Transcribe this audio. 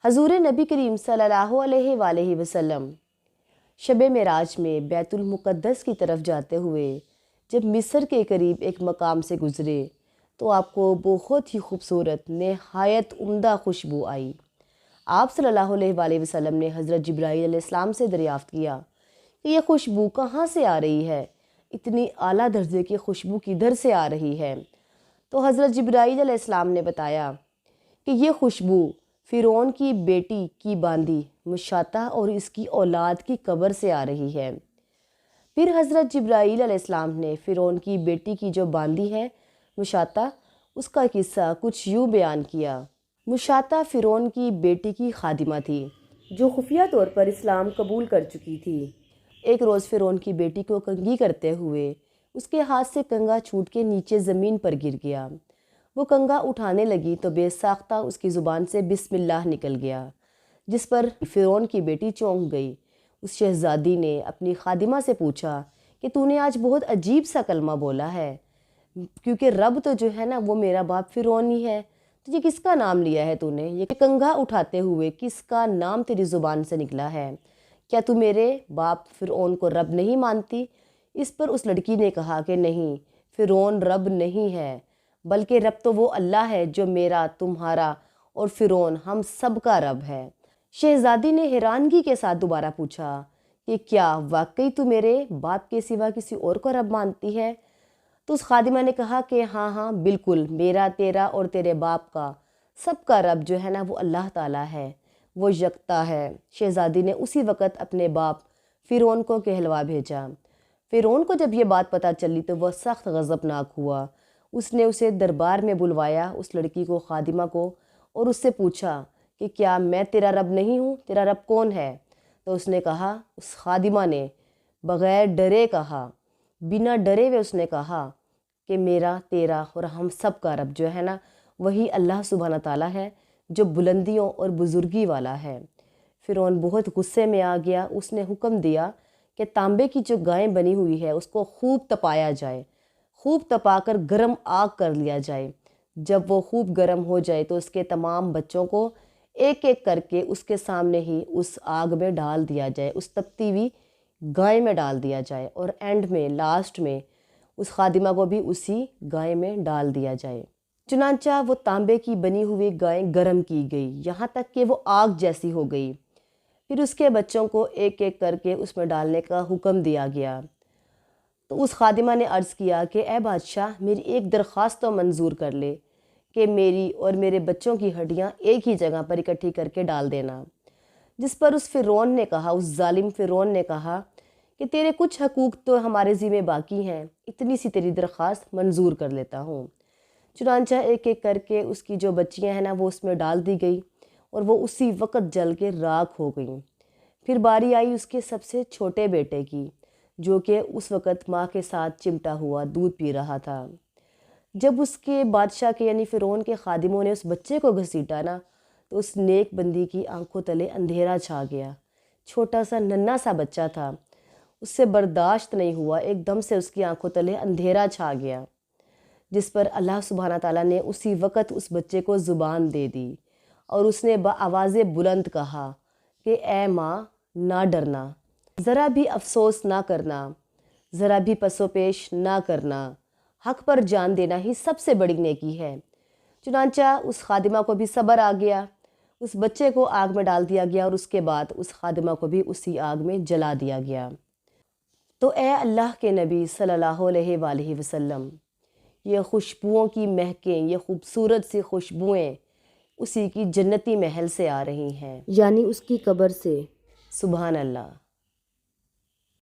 حضور نبی کریم صلی اللہ علیہ وآلہ وسلم شب معراج میں بیت المقدس کی طرف جاتے ہوئے جب مصر کے قریب ایک مقام سے گزرے تو آپ کو بہت ہی خوبصورت نہایت عمدہ خوشبو آئی۔ آپ صلی اللہ علیہ وآلہ وسلم نے حضرت جبرائیل علیہ السلام سے دریافت کیا کہ یہ خوشبو کہاں سے آ رہی ہے، اتنی اعلیٰ درجے کی خوشبو کدھر سے آ رہی ہے؟ تو حضرت جبرائیل علیہ السلام نے بتایا کہ یہ خوشبو فرعون کی بیٹی کی باندی مشاطہ اور اس کی اولاد کی قبر سے آ رہی ہے۔ پھر حضرت جبرائیل علیہ السلام نے فرعون کی بیٹی کی جو باندی ہے مشاطہ، اس کا قصہ کچھ یوں بیان کیا۔ مشاطہ فرعون کی بیٹی کی خادمہ تھی جو خفیہ طور پر اسلام قبول کر چکی تھی۔ ایک روز فرعون کی بیٹی کو کنگھی کرتے ہوئے اس کے ہاتھ سے کنگا چھوٹ کے نیچے زمین پر گر گیا۔ وہ کنگا اٹھانے لگی تو بے ساختہ اس کی زبان سے بسم اللہ نکل گیا، جس پر فرعون کی بیٹی چونک گئی۔ اس شہزادی نے اپنی خادمہ سے پوچھا کہ تو نے آج بہت عجیب سا کلمہ بولا ہے، کیونکہ رب تو جو ہے نا وہ میرا باپ فرعون ہی ہے، تو یہ کس کا نام لیا ہے تو نے؟ یہ کنگا اٹھاتے ہوئے کس کا نام تیری زبان سے نکلا ہے؟ کیا تو میرے باپ فرعون کو رب نہیں مانتی؟ اس پر اس لڑکی نے کہا کہ نہیں، فرعون رب نہیں ہے، بلکہ رب تو وہ اللہ ہے جو میرا، تمہارا اور فرعون ہم سب کا رب ہے۔ شہزادی نے حیرانگی کے ساتھ دوبارہ پوچھا کہ کیا واقعی تو میرے باپ کے سوا کسی اور کو رب مانتی ہے؟ تو اس خادمہ نے کہا کہ ہاں ہاں بالکل، میرا، تیرا اور تیرے باپ کا، سب کا رب جو ہے نا وہ اللہ تعالیٰ ہے، وہ یکتا ہے۔ شہزادی نے اسی وقت اپنے باپ فرعون کو کہلوا بھیجا۔ فرعون کو جب یہ بات پتہ چلی تو وہ سخت غضبناک ہوا۔ اس نے اسے دربار میں بلوایا، اس لڑکی کو، خادمہ کو، اور اس سے پوچھا کہ کیا میں تیرا رب نہیں ہوں؟ تیرا رب کون ہے؟ تو اس نے کہا، اس خادمہ نے بغیر ڈرے کہا، بنا ڈرے ہوئے اس نے کہا کہ میرا، تیرا اور ہم سب کا رب جو ہے نا وہی اللہ سبحانہ تعالیٰ ہے جو بلندیوں اور بزرگی والا ہے۔ فرعون بہت غصے میں آ گیا۔ اس نے حکم دیا کہ تانبے کی جو گائیں بنی ہوئی ہے اس کو خوب تپایا جائے، خوب تپا کر گرم آگ کر لیا جائے۔ جب وہ خوب گرم ہو جائے تو اس کے تمام بچوں کو ایک ایک کر کے اس کے سامنے ہی اس آگ میں ڈال دیا جائے، اس تپتی ہوئی گائے میں ڈال دیا جائے، اور اینڈ میں، لاسٹ میں اس خادمہ کو بھی اسی گائے میں ڈال دیا جائے۔ چنانچہ وہ تانبے کی بنی ہوئی گائیں گرم کی گئی یہاں تک کہ وہ آگ جیسی ہو گئی۔ پھر اس کے بچوں کو ایک ایک کر کے اس میں ڈالنے کا حکم دیا گیا۔ تو اس خادمہ نے عرض کیا کہ اے بادشاہ، میری ایک درخواست تو منظور کر لے کہ میری اور میرے بچوں کی ہڈیاں ایک ہی جگہ پر اکٹھی کر کے ڈال دینا۔ جس پر اس فرعون نے کہا، اس ظالم فرعون نے کہا کہ تیرے کچھ حقوق تو ہمارے ذمہ باقی ہیں، اتنی سی تیری درخواست منظور کر لیتا ہوں۔ چنانچہ ایک ایک کر کے اس کی جو بچیاں ہیں نا وہ اس میں ڈال دی گئی اور وہ اسی وقت جل کے راکھ ہو گئیں۔ پھر باری آئی اس کے سب سے چھوٹے بیٹے کی، جو کہ اس وقت ماں کے ساتھ چمٹا ہوا دودھ پی رہا تھا۔ جب اس کے بادشاہ کے یعنی فرعون کے خادموں نے اس بچے کو گھسیٹا نا تو اس نیک بندی کی آنکھوں تلے اندھیرا چھا گیا۔ چھوٹا سا ننھا سا بچہ تھا، اس سے برداشت نہیں ہوا، ایک دم سے اس کی آنکھوں تلے اندھیرا چھا گیا، جس پر اللہ سبحانہ تعالیٰ نے اسی وقت اس بچے کو زبان دے دی اور اس نے بآواز بلند کہا کہ اے ماں، نہ ڈرنا، ذرا بھی افسوس نہ کرنا، ذرا بھی پس و پیش نہ کرنا، حق پر جان دینا ہی سب سے بڑی نیکی ہے۔ چنانچہ اس خادمہ کو بھی صبر آ گیا، اس بچے کو آگ میں ڈال دیا گیا اور اس کے بعد اس خادمہ کو بھی اسی آگ میں جلا دیا گیا۔ تو اے اللہ کے نبی صلی اللہ علیہ وآلہ وسلم، یہ خوشبوؤں کی مہکیں، یہ خوبصورت سی خوشبوئیں اسی کی جنتی محل سے آ رہی ہیں، یعنی اس کی قبر سے۔ سبحان اللہ۔